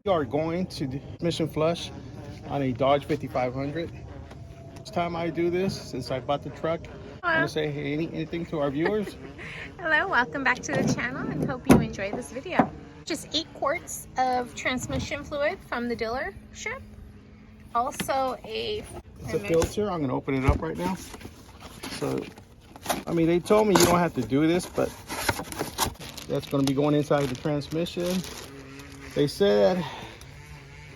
We are going to the transmission flush on a Dodge 5500. First time I do this since I bought the truck. I want to say hey, anything to our viewers. Hello, welcome back to the channel and hope you enjoy this video. Just 8 quarts of transmission fluid from the dealership. Also it's a filter. I'm going to open it up right now. So, I mean, they told me you don't have to do this, but that's going to be going inside the transmission. They said,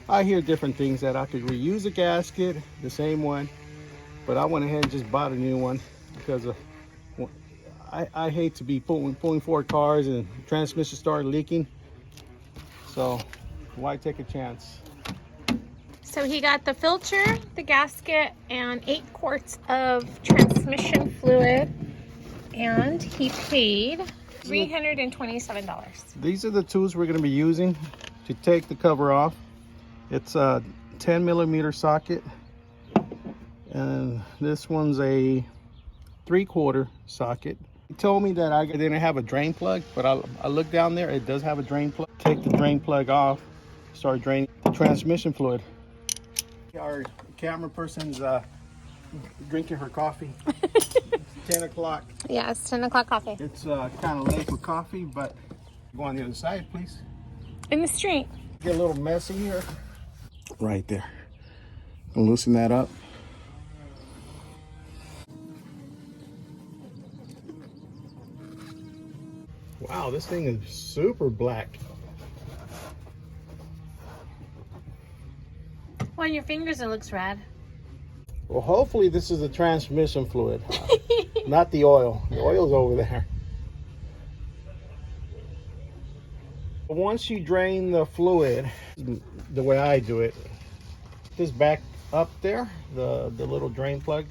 I hear different things, that I could reuse a gasket, the same one, but I went ahead and just bought a new one because of, I hate to be pulling 4 cars and the transmission start leaking. So why take a chance? So he got the filter, the gasket, and 8 quarts of transmission fluid, and he paid $327. These are the tools we're going to be using to take the cover off. It's a 10mm socket, and this one's a 3/4 socket. He told me that I didn't have a drain plug, but I looked down there, it does have a drain plug. Take the drain plug off, start draining the transmission fluid. Our camera person's drinking her coffee. It's 10 o'clock. Yeah, it's 10 o'clock coffee. It's kind of late for coffee, but go on the other side, please. In the street. Get a little messy here. Right there. I'll loosen that up. Wow, this thing is super black. Well, on your fingers it looks red. Well, hopefully this is the transmission fluid, not the oil. The oil's over there. Once you drain the fluid, the way I do it, just back up there, the little drain plug.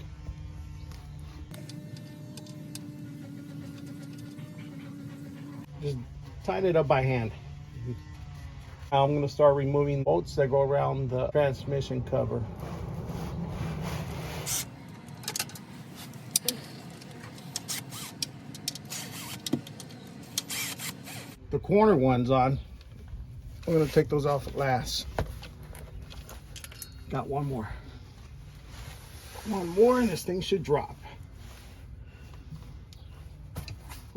Just tighten it up by hand. Now I'm going to start removing bolts that go around the transmission cover. The corner ones on. I'm going to take those off at last. Got one more. One more and this thing should drop.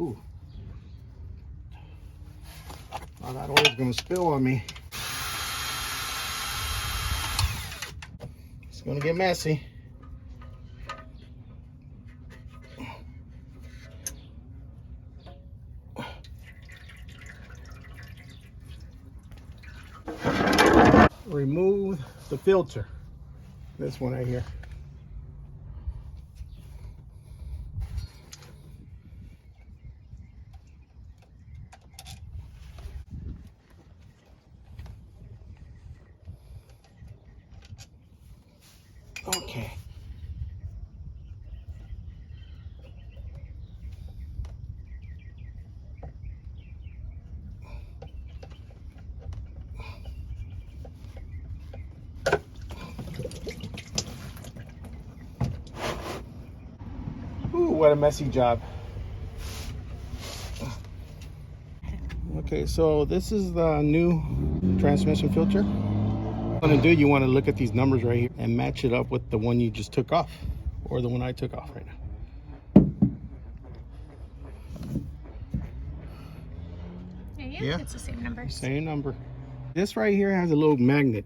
Ooh. Oh, that oil's going to spill on me. It's going to get messy. Remove the filter. This one right here. Okay. Ooh, what a messy job. Okay, so this is the new transmission filter. What you want to do, you want to look at these numbers right here and match it up with the one you just took off, or the one I took off right now. Yeah, it's the same numbers. Same number. This right here has a little magnet.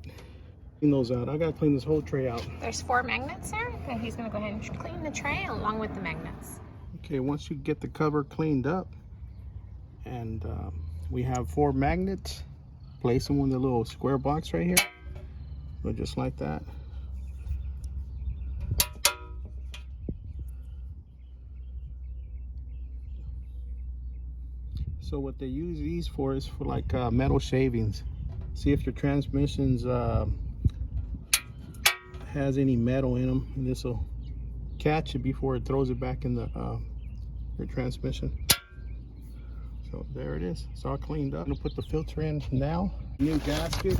Clean those out. I gotta clean this whole tray out. There's 4 magnets there, and he's gonna go ahead and clean the tray along with the magnets. Okay, once you get the cover cleaned up, and we have 4 magnets, place them in the little square box right here. So just like that. So what they use these for is for like metal shavings. See if your transmissions has any metal in them, and this will catch it before it throws it back in the your transmission. So there it is. It's all cleaned up. I'm gonna put the filter in now. New gasket.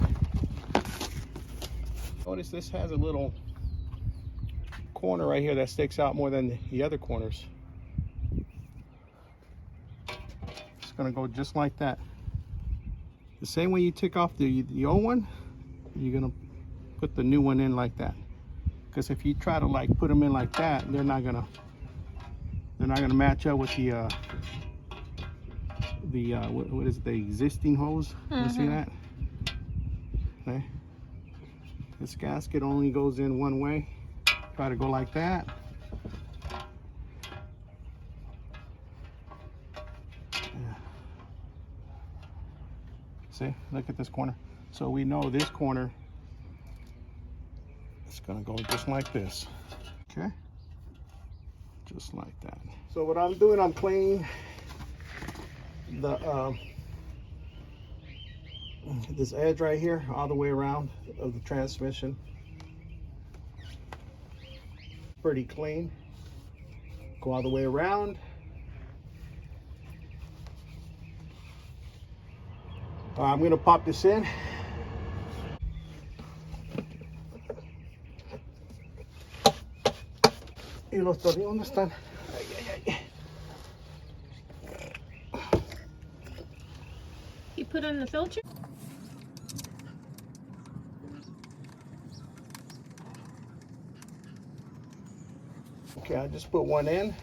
Notice this has a little corner right here that sticks out more than the other corners. It's gonna go just like that. The same way you take off the old one, you're gonna put the new one in like that. Because if you try to like put them in like that, they're not gonna match up with the what is it, the existing hose. You see that? Okay. This gasket only goes in one way. Try to go like that. Yeah. See, look at this corner. So we know this corner is gonna go just like this. Okay, just like that. So what I'm doing, I'm cleaning the this edge right here all the way around of the transmission. Pretty clean. Go all the way around. I'm gonna pop this in. Y los tornillos, ¿dónde están? Ay, ay, ay. You put on the filter? Okay, I just put one in.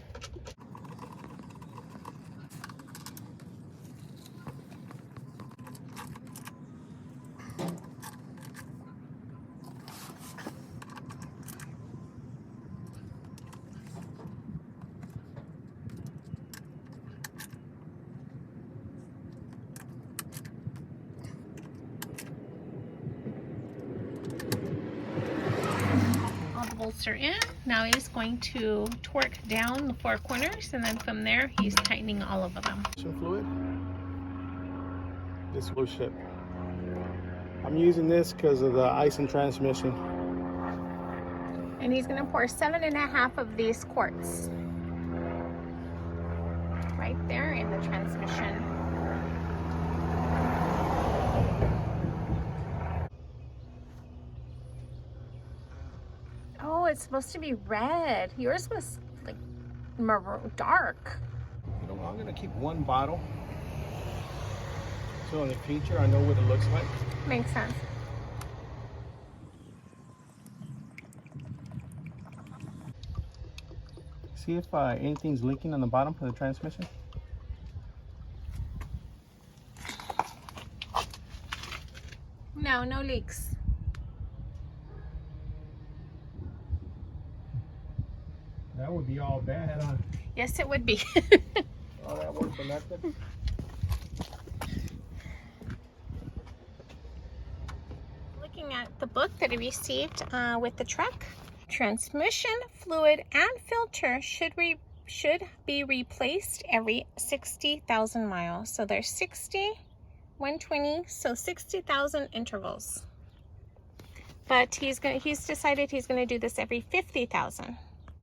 All the bolts are in. Now he's going to torque down the 4 corners, and then from there he's tightening all of them. Fluid. This blue ship. I'm using this because of the AISIN transmission. And he's going to pour 7.5 of these quarts right there in the transmission. Oh, it's supposed to be red. Yours was like dark. You know, I'm gonna keep one bottle so in the future I know what it looks like. Makes sense. See if anything's leaking on the bottom of the transmission. No, no leaks. That would be all bad, huh? Yes, it would be. All that work for nothing. Looking at the book that he received with the truck, transmission fluid and filter should be replaced every 60,000 miles. So there's 60, 120, so 60,000 intervals. But he's decided he's gonna do this every 50,000.